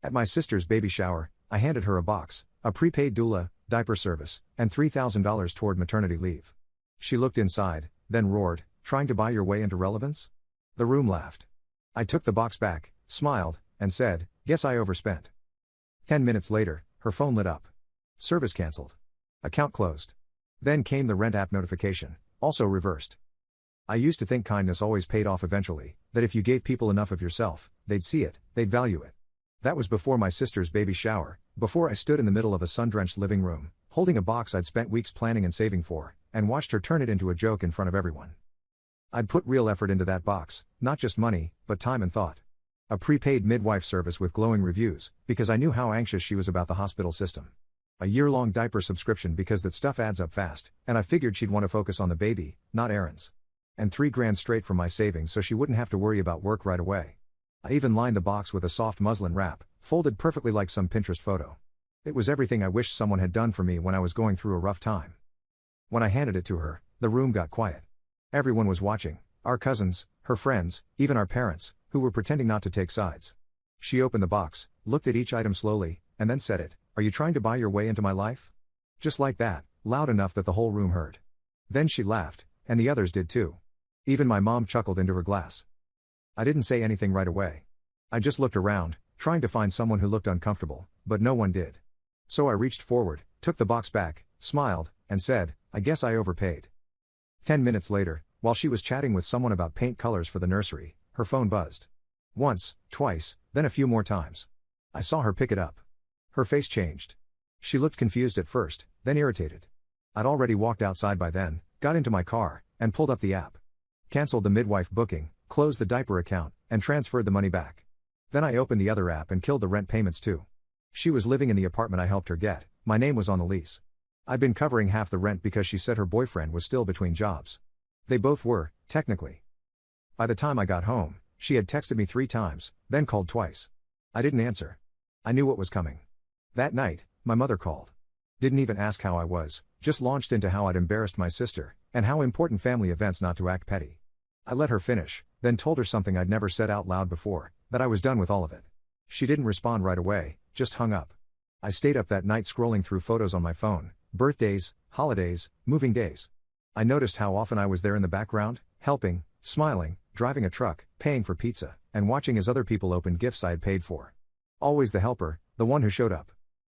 At my sister's baby shower, I handed her a box, a prepaid doula, diaper service, and $3,000 toward maternity leave. She looked inside, then roared, "Trying to buy your way into relevance?" The room laughed. I took the box back, smiled, and said, "Guess I overspent." 10 minutes later, her phone lit up. Service cancelled. Account closed. Then came the rent app notification, also reversed. I used to think kindness always paid off eventually, that if you gave people enough of yourself, they'd see it, they'd value it. That was before my sister's baby shower, before I stood in the middle of a sun-drenched living room, holding a box I'd spent weeks planning and saving for, and watched her turn it into a joke in front of everyone. I'd put real effort into that box, not just money, but time and thought. A prepaid midwife service with glowing reviews, because I knew how anxious she was about the hospital system. A year-long diaper subscription because that stuff adds up fast, and I figured she'd want to focus on the baby, not errands. And $3,000 straight from my savings so she wouldn't have to worry about work right away. I even lined the box with a soft muslin wrap, folded perfectly like some Pinterest photo. It was everything I wished someone had done for me when I was going through a rough time. When I handed it to her, the room got quiet. Everyone was watching, our cousins, her friends, even our parents, who were pretending not to take sides. She opened the box, looked at each item slowly, and then said it, "Are you trying to buy your way into my life?" Just like that, loud enough that the whole room heard. Then she laughed, and the others did too. Even my mom chuckled into her glass. I didn't say anything right away. I just looked around, trying to find someone who looked uncomfortable, but no one did. So I reached forward, took the box back, smiled, and said, "I guess I overpaid." 10 minutes later, while she was chatting with someone about paint colors for the nursery, her phone buzzed. Once, twice, then a few more times. I saw her pick it up. Her face changed. She looked confused at first, then irritated. I'd already walked outside by then, got into my car, and pulled up the app. Cancelled the midwife booking, closed the diaper account, and transferred the money back. Then I opened the other app and killed the rent payments too. She was living in the apartment I helped her get, my name was on the lease. I'd been covering half the rent because she said her boyfriend was still between jobs. They both were, technically. By the time I got home, she had texted me 3 times, then called twice. I didn't answer. I knew what was coming. That night, my mother called. Didn't even ask how I was, just launched into how I'd embarrassed my sister, and how important family events not to act petty. I let her finish, then told her something I'd never said out loud before, that I was done with all of it. She didn't respond right away, just hung up. I stayed up that night scrolling through photos on my phone, birthdays, holidays, moving days. I noticed how often I was there in the background, helping, smiling, driving a truck, paying for pizza, and watching as other people opened gifts I had paid for. Always the helper, the one who showed up.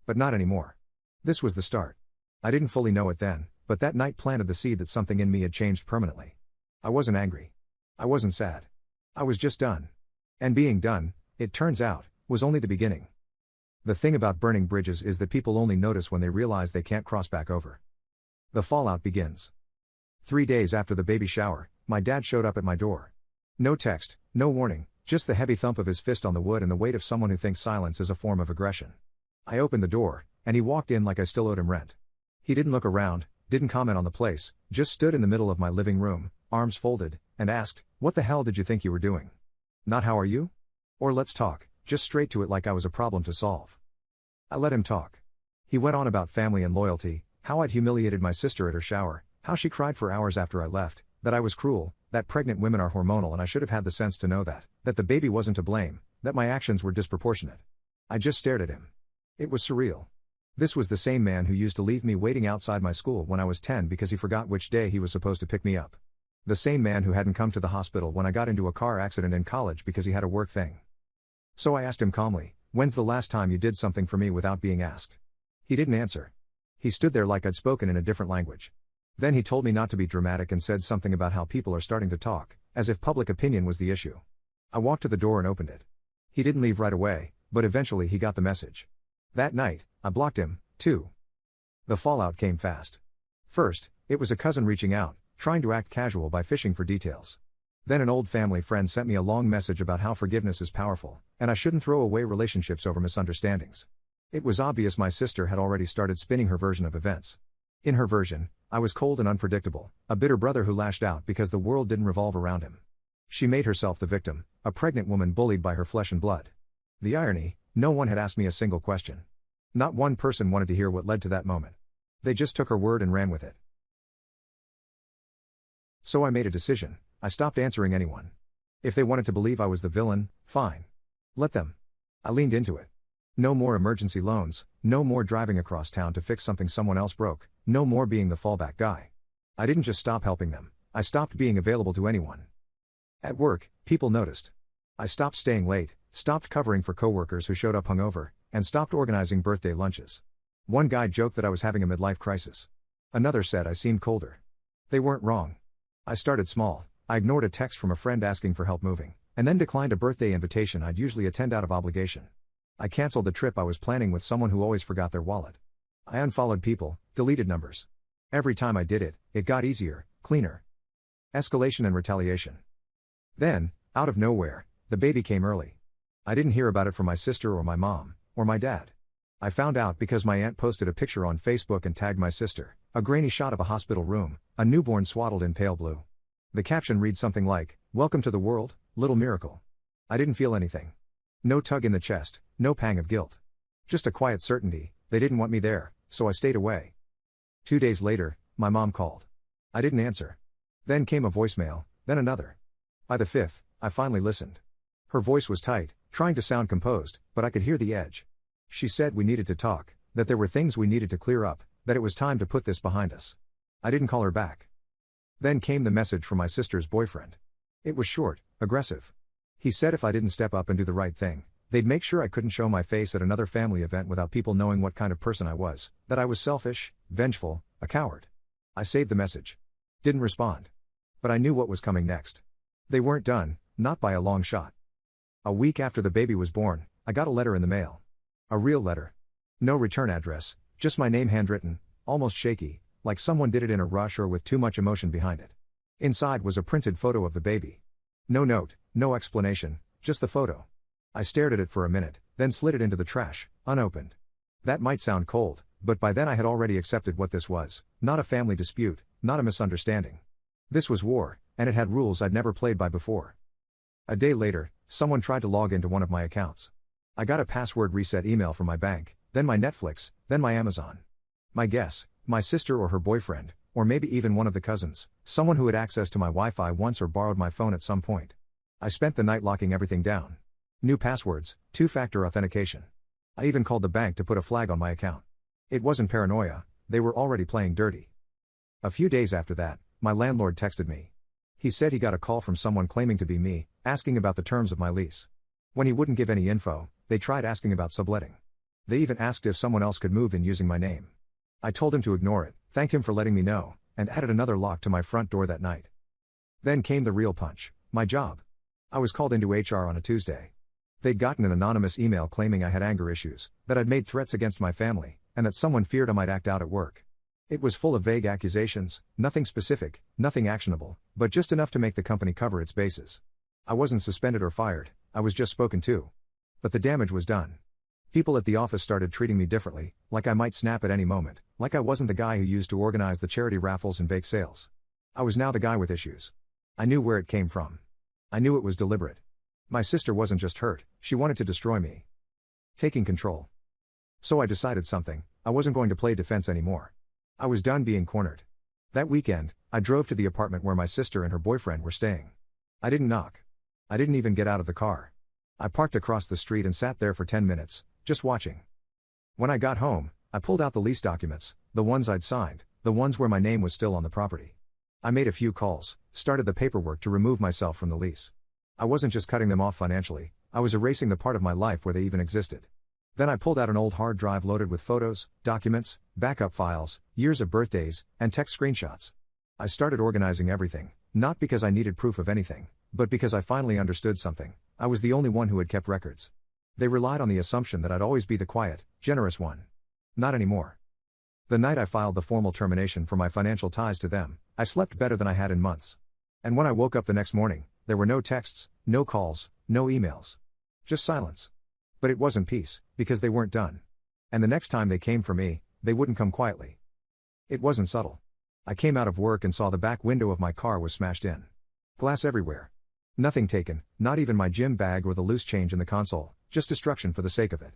But not anymore. This was the start. I didn't fully know it then, but that night planted the seed that something in me had changed permanently. I wasn't angry. I wasn't sad. I was just done. And being done, it turns out, was only the beginning. The thing about burning bridges is that people only notice when they realize they can't cross back over. The fallout begins. 3 days after the baby shower, my dad showed up at my door. No text, no warning, just the heavy thump of his fist on the wood and the weight of someone who thinks silence is a form of aggression. I opened the door, and he walked in like I still owed him rent. He didn't look around, didn't comment on the place, just stood in the middle of my living room, arms folded, and asked, "What the hell did you think you were doing? Not how are you? Or let's talk," just straight to it like I was a problem to solve. I let him talk. He went on about family and loyalty, how I'd humiliated my sister at her shower, how she cried for hours after I left, that I was cruel, that pregnant women are hormonal and I should have had the sense to know that the baby wasn't to blame, that my actions were disproportionate. I just stared at him. It was surreal. This was the same man who used to leave me waiting outside my school when I was 10 because he forgot which day he was supposed to pick me up. The same man who hadn't come to the hospital when I got into a car accident in college because he had a work thing. So I asked him calmly, "When's the last time you did something for me without being asked?" He didn't answer. He stood there like I'd spoken in a different language. Then he told me not to be dramatic and said something about how people are starting to talk, as if public opinion was the issue. I walked to the door and opened it. He didn't leave right away, but eventually he got the message. That night, I blocked him, too. The fallout came fast. First, it was a cousin reaching out, trying to act casual by fishing for details. Then an old family friend sent me a long message about how forgiveness is powerful, and I shouldn't throw away relationships over misunderstandings. It was obvious my sister had already started spinning her version of events. In her version, I was cold and unpredictable, a bitter brother who lashed out because the world didn't revolve around him. She made herself the victim, a pregnant woman bullied by her flesh and blood. The irony, no one had asked me a single question. Not one person wanted to hear what led to that moment. They just took her word and ran with it. So I made a decision. I stopped answering anyone. If they wanted to believe I was the villain, fine. Let them. I leaned into it. No more emergency loans, no more driving across town to fix something someone else broke, no more being the fallback guy. I didn't just stop helping them, I stopped being available to anyone. At work, people noticed. I stopped staying late, stopped covering for coworkers who showed up hungover, and stopped organizing birthday lunches. One guy joked that I was having a midlife crisis. Another said I seemed colder. They weren't wrong. I started small. I ignored a text from a friend asking for help moving, and then declined a birthday invitation I'd usually attend out of obligation. I canceled the trip I was planning with someone who always forgot their wallet. I unfollowed people, deleted numbers. Every time I did it, it got easier, cleaner. Escalation and retaliation. Then, out of nowhere, the baby came early. I didn't hear about it from my sister or my mom, or my dad. I found out because my aunt posted a picture on Facebook and tagged my sister, a grainy shot of a hospital room, a newborn swaddled in pale blue. The caption read something like, "Welcome to the world, little miracle." I didn't feel anything. No tug in the chest, no pang of guilt. Just a quiet certainty, they didn't want me there, so I stayed away. 2 days later, my mom called. I didn't answer. Then came a voicemail, then another. By the 5th, I finally listened. Her voice was tight, trying to sound composed, but I could hear the edge. She said we needed to talk, that there were things we needed to clear up, that it was time to put this behind us. I didn't call her back. Then came the message from my sister's boyfriend. It was short, aggressive. He said if I didn't step up and do the right thing, they'd make sure I couldn't show my face at another family event without people knowing what kind of person I was, that I was selfish, vengeful, a coward. I saved the message. Didn't respond. But I knew what was coming next. They weren't done, not by a long shot. A week after the baby was born, I got a letter in the mail. A real letter. No return address, just my name handwritten, almost shaky, like someone did it in a rush or with too much emotion behind it. Inside was a printed photo of the baby. No note, no explanation, just the photo. I stared at it for a minute, then slid it into the trash, unopened. That might sound cold, but by then I had already accepted what this was, not a family dispute, not a misunderstanding. This was war, and it had rules I'd never played by before. A day later, someone tried to log into one of my accounts. I got a password reset email from my bank, then my Netflix, then my Amazon. My guess, my sister or her boyfriend, or maybe even one of the cousins, someone who had access to my Wi-Fi once or borrowed my phone at some point. I spent the night locking everything down. New passwords, two-factor authentication. I even called the bank to put a flag on my account. It wasn't paranoia, they were already playing dirty. A few days after that, my landlord texted me. He said he got a call from someone claiming to be me, asking about the terms of my lease. When he wouldn't give any info, they tried asking about subletting. They even asked if someone else could move in using my name. I told him to ignore it, thanked him for letting me know, and added another lock to my front door that night. Then came the real punch, my job. I was called into HR on a Tuesday. They'd gotten an anonymous email claiming I had anger issues, that I'd made threats against my family, and that someone feared I might act out at work. It was full of vague accusations, nothing specific, nothing actionable, but just enough to make the company cover its bases. I wasn't suspended or fired, I was just spoken to. But the damage was done. People at the office started treating me differently, like I might snap at any moment, like I wasn't the guy who used to organize the charity raffles and bake sales. I was now the guy with issues. I knew where it came from. I knew it was deliberate. My sister wasn't just hurt, she wanted to destroy me. Taking control. So I decided something, I wasn't going to play defense anymore. I was done being cornered. That weekend, I drove to the apartment where my sister and her boyfriend were staying. I didn't knock. I didn't even get out of the car. I parked across the street and sat there for 10 minutes, just watching. When I got home, I pulled out the lease documents, the ones I'd signed, the ones where my name was still on the property. I made a few calls, started the paperwork to remove myself from the lease. I wasn't just cutting them off financially, I was erasing the part of my life where they even existed. Then I pulled out an old hard drive loaded with photos, documents, backup files, years of birthdays, and text screenshots. I started organizing everything, not because I needed proof of anything, but because I finally understood something. I was the only one who had kept records. They relied on the assumption that I'd always be the quiet, generous one. Not anymore. The night I filed the formal termination for my financial ties to them, I slept better than I had in months. And when I woke up the next morning, there were no texts, no calls, no emails. Just silence. But it wasn't peace, because they weren't done. And the next time they came for me, they wouldn't come quietly. It wasn't subtle. I came out of work and saw the back window of my car was smashed in. Glass everywhere. Nothing taken, not even my gym bag or the loose change in the console, just destruction for the sake of it.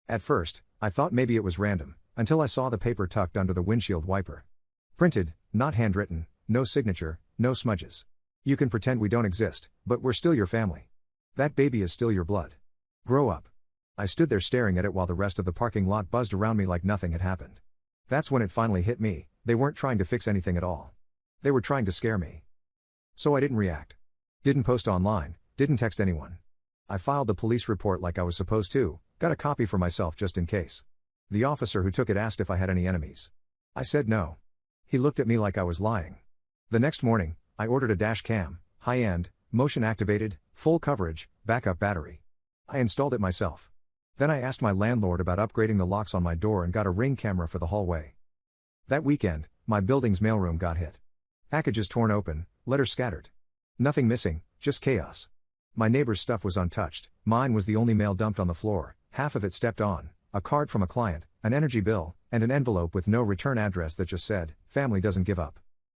At first, I thought maybe it was random, until I saw the paper tucked under the windshield wiper. Printed, not handwritten, no signature, no smudges. You can pretend we don't exist, but we're still your family. That baby is still your blood. Grow up. I stood there staring at it while the rest of the parking lot buzzed around me like nothing had happened. That's when it finally hit me, they weren't trying to fix anything at all. They were trying to scare me. So I didn't react. Didn't post online, didn't text anyone. I filed the police report like I was supposed to, got a copy for myself just in case. The officer who took it asked if I had any enemies. I said no. He looked at me like I was lying. The next morning, I ordered a dash cam, high-end, motion-activated, full coverage, backup battery. I installed it myself. Then I asked my landlord about upgrading the locks on my door and got a Ring camera for the hallway. That weekend, my building's mailroom got hit. Packages torn open, letters scattered. Nothing missing, just chaos. My neighbor's stuff was untouched, mine was the only mail dumped on the floor, half of it stepped on, a card from a client, an energy bill, and an envelope with no return address that just said, "Family doesn't give up."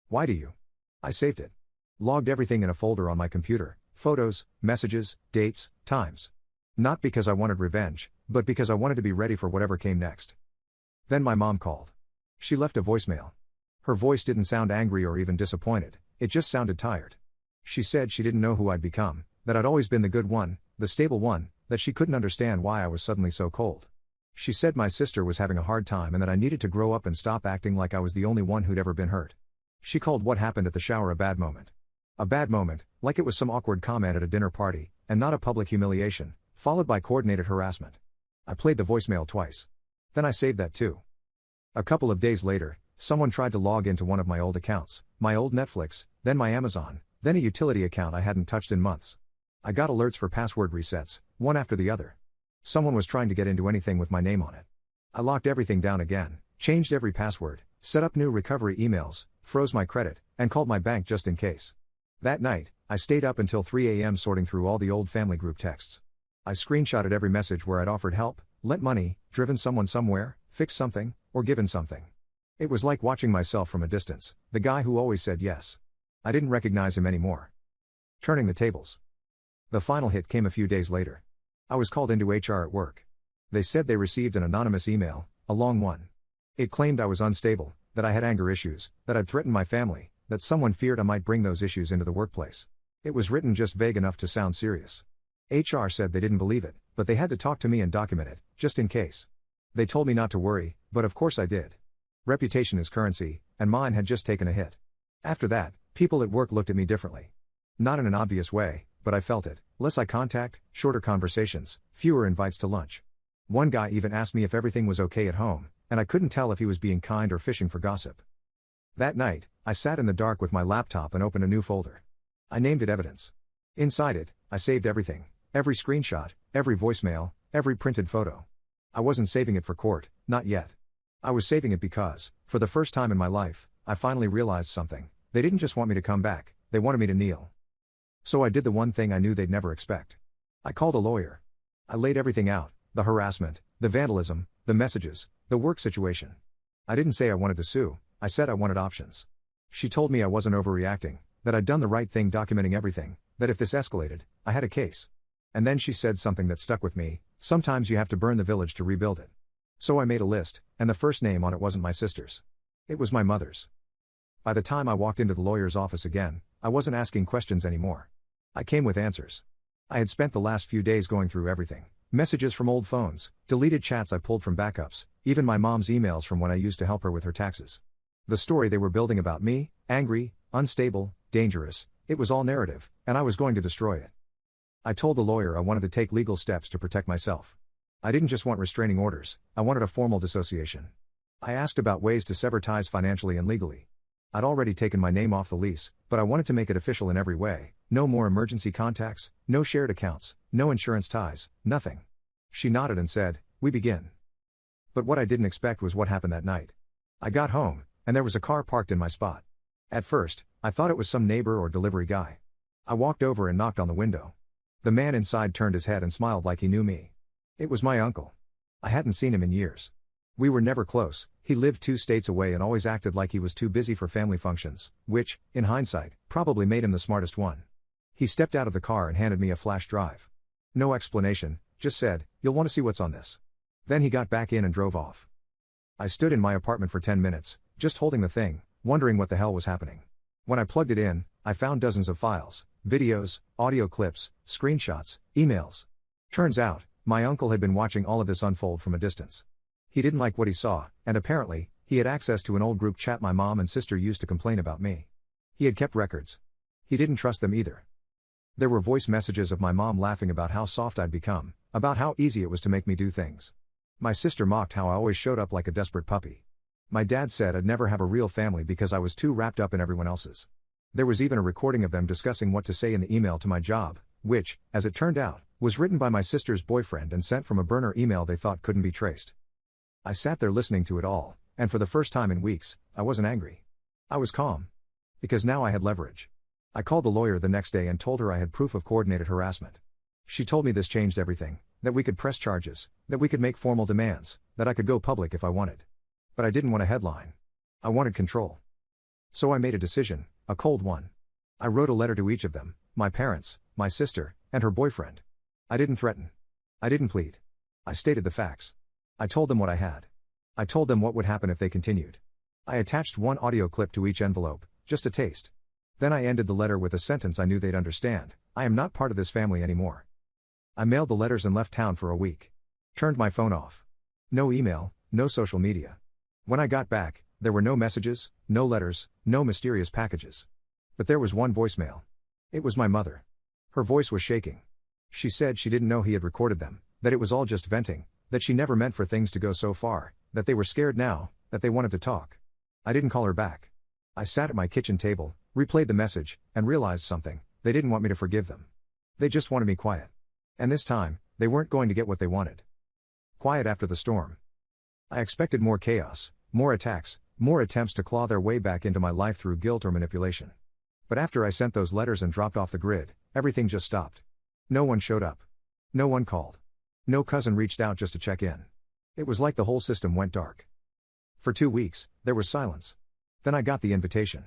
Why do you? I saved it. Logged everything in a folder on my computer, photos, messages, dates, times. Not because I wanted revenge, but because I wanted to be ready for whatever came next. Then my mom called. She left a voicemail. Her voice didn't sound angry or even disappointed, it just sounded tired. She said she didn't know who I'd become, that I'd always been the good one, the stable one, that she couldn't understand why I was suddenly so cold. She said my sister was having a hard time and that I needed to grow up and stop acting like I was the only one who'd ever been hurt. She called what happened at the shower a bad moment. A bad moment, like it was some awkward comment at a dinner party, and not a public humiliation, followed by coordinated harassment. I played the voicemail twice. Then I saved that too. A couple of days later, someone tried to log into one of my old accounts, my old Netflix, then my Amazon, then a utility account I hadn't touched in months. I got alerts for password resets, one after the other. Someone was trying to get into anything with my name on it. I locked everything down again, changed every password, set up new recovery emails, froze my credit, and called my bank just in case. That night, I stayed up until 3 a.m. sorting through all the old family group texts. I screenshotted every message where I'd offered help, lent money, driven someone somewhere, fixed something, or given something. It was like watching myself from a distance, the guy who always said yes. I didn't recognize him anymore. Turning the tables. The final hit came a few days later. I was called into HR at work. They said they received an anonymous email, a long one. It claimed I was unstable, that I had anger issues, that I'd threatened my family, that someone feared I might bring those issues into the workplace. It was written just vague enough to sound serious. HR said they didn't believe it, but they had to talk to me and document it, just in case. They told me not to worry, but of course I did. Reputation is currency, and mine had just taken a hit. After that, people at work looked at me differently. Not in an obvious way, but I felt it. Less eye contact, shorter conversations, fewer invites to lunch. One guy even asked me if everything was okay at home, and I couldn't tell if he was being kind or fishing for gossip. That night, I sat in the dark with my laptop and opened a new folder. I named it Evidence. Inside it, I saved everything, every screenshot, every voicemail, every printed photo. I wasn't saving it for court, not yet. I was saving it because, for the first time in my life, I finally realized something. They didn't just want me to come back, they wanted me to kneel. So I did the one thing I knew they'd never expect. I called a lawyer. I laid everything out, the harassment, the vandalism, the messages, the work situation. I didn't say I wanted to sue, I said I wanted options. She told me I wasn't overreacting, that I'd done the right thing documenting everything, that if this escalated, I had a case. And then she said something that stuck with me: sometimes you have to burn the village to rebuild it. So I made a list, and the first name on it wasn't my sister's. It was my mother's. By the time I walked into the lawyer's office again, I wasn't asking questions anymore. I came with answers. I had spent the last few days going through everything. Messages from old phones, deleted chats I pulled from backups, even my mom's emails from when I used to help her with her taxes. The story they were building about me, angry, unstable, dangerous, it was all narrative, and I was going to destroy it. I told the lawyer I wanted to take legal steps to protect myself. I didn't just want restraining orders, I wanted a formal dissociation. I asked about ways to sever ties financially and legally. I'd already taken my name off the lease, but I wanted to make it official in every way. No more emergency contacts, no shared accounts, no insurance ties, nothing. She nodded and said, "We begin." But what I didn't expect was what happened that night. I got home, and there was a car parked in my spot. At first, I thought it was some neighbor or delivery guy. I walked over and knocked on the window. The man inside turned his head and smiled like he knew me. It was my uncle. I hadn't seen him in years. We were never close, he lived 2 states away and always acted like he was too busy for family functions, which, in hindsight, probably made him the smartest one. He stepped out of the car and handed me a flash drive. No explanation, just said, "You'll want to see what's on this." Then he got back in and drove off. I stood in my apartment for 10 minutes, just holding the thing, wondering what the hell was happening. When I plugged it in, I found dozens of files, videos, audio clips, screenshots, emails. Turns out, my uncle had been watching all of this unfold from a distance. He didn't like what he saw, and apparently, he had access to an old group chat my mom and sister used to complain about me. He had kept records. He didn't trust them either. There were voice messages of my mom laughing about how soft I'd become, about how easy it was to make me do things. My sister mocked how I always showed up like a desperate puppy. My dad said I'd never have a real family because I was too wrapped up in everyone else's. There was even a recording of them discussing what to say in the email to my job, which, as it turned out, was written by my sister's boyfriend and sent from a burner email they thought couldn't be traced. I sat there listening to it all, and for the first time in weeks, I wasn't angry. I was calm. Because now I had leverage. I called the lawyer the next day and told her I had proof of coordinated harassment. She told me this changed everything, that we could press charges, that we could make formal demands, that I could go public if I wanted. But I didn't want a headline. I wanted control. So I made a decision, a cold one. I wrote a letter to each of them, my parents, my sister, and her boyfriend. I didn't threaten. I didn't plead. I stated the facts. I told them what I had. I told them what would happen if they continued. I attached one audio clip to each envelope, just a taste. Then I ended the letter with a sentence I knew they'd understand: I am not part of this family anymore. I mailed the letters and left town for a week. Turned my phone off. No email, no social media. When I got back, there were no messages, no letters, no mysterious packages. But there was one voicemail. It was my mother. Her voice was shaking. She said she didn't know he had recorded them, that it was all just venting, that she never meant for things to go so far, that they were scared now, that they wanted to talk. I didn't call her back. I sat at my kitchen table, replayed the message, and realized something: they didn't want me to forgive them. They just wanted me quiet. And this time, they weren't going to get what they wanted. Quiet after the storm. I expected more chaos, more attacks, more attempts to claw their way back into my life through guilt or manipulation. But after I sent those letters and dropped off the grid, everything just stopped. No one showed up. No one called. No cousin reached out just to check in. It was like the whole system went dark. For 2 weeks, there was silence. Then I got the invitation.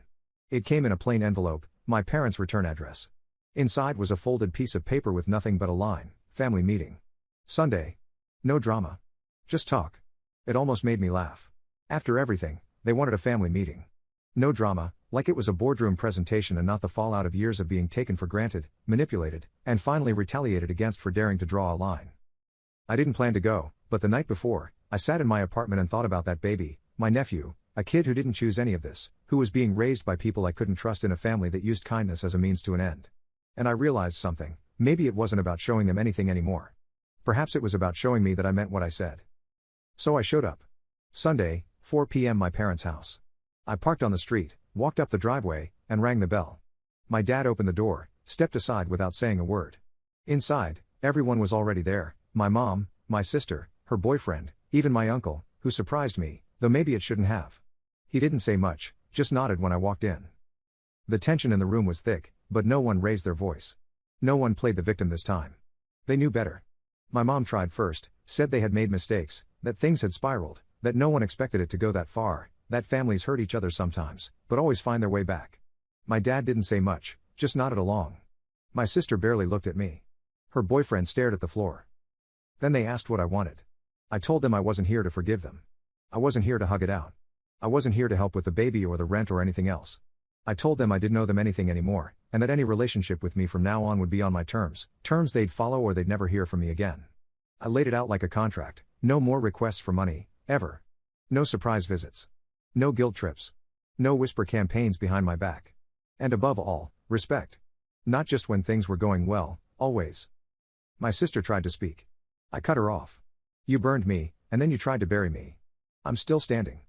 It came in a plain envelope, my parents' return address. Inside was a folded piece of paper with nothing but a line: family meeting. Sunday. No drama. Just talk. It almost made me laugh. After everything, they wanted a family meeting. No drama, like it was a boardroom presentation and not the fallout of years of being taken for granted, manipulated, and finally retaliated against for daring to draw a line. I didn't plan to go, but the night before, I sat in my apartment and thought about that baby, my nephew, a kid who didn't choose any of this, who was being raised by people I couldn't trust in a family that used kindness as a means to an end. And I realized something: maybe it wasn't about showing them anything anymore. Perhaps it was about showing me that I meant what I said. So I showed up. Sunday, 4 p.m. my parents' house. I parked on the street, walked up the driveway, and rang the bell. My dad opened the door, stepped aside without saying a word. Inside, everyone was already there: my mom, my sister, her boyfriend, even my uncle, who surprised me, though maybe it shouldn't have. He didn't say much, just nodded when I walked in. The tension in the room was thick, but no one raised their voice. No one played the victim this time. They knew better. My mom tried first, said they had made mistakes, that things had spiraled, that no one expected it to go that far, that families hurt each other sometimes, but always find their way back. My dad didn't say much, just nodded along. My sister barely looked at me. Her boyfriend stared at the floor. Then they asked what I wanted. I told them I wasn't here to forgive them. I wasn't here to hug it out. I wasn't here to help with the baby or the rent or anything else. I told them I didn't owe them anything anymore, and that any relationship with me from now on would be on my terms, terms they'd follow or they'd never hear from me again. I laid it out like a contract: no more requests for money, ever. No surprise visits. No guilt trips. No whisper campaigns behind my back. And above all, respect. Not just when things were going well, always. My sister tried to speak. I cut her off. You burned me, and then you tried to bury me. I'm still standing.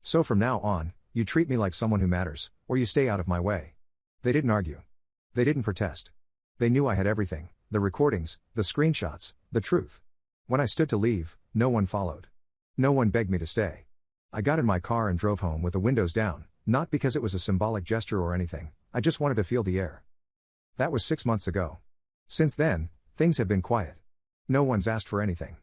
So from now on, you treat me like someone who matters, or you stay out of my way. They didn't argue. They didn't protest. They knew I had everything: the recordings, the screenshots, the truth. When I stood to leave, no one followed. No one begged me to stay. I got in my car and drove home with the windows down, not because it was a symbolic gesture or anything, I just wanted to feel the air. That was 6 months ago. Since then, things have been quiet. No one's asked for anything.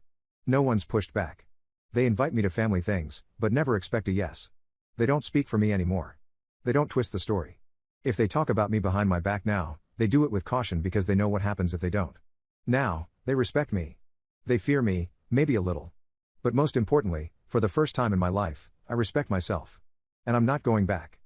No one's pushed back. They invite me to family things, but never expect a yes. They don't speak for me anymore. They don't twist the story. If they talk about me behind my back now, they do it with caution because they know what happens if they don't. Now, they respect me. They fear me, maybe a little. But most importantly, for the first time in my life, I respect myself. And I'm not going back.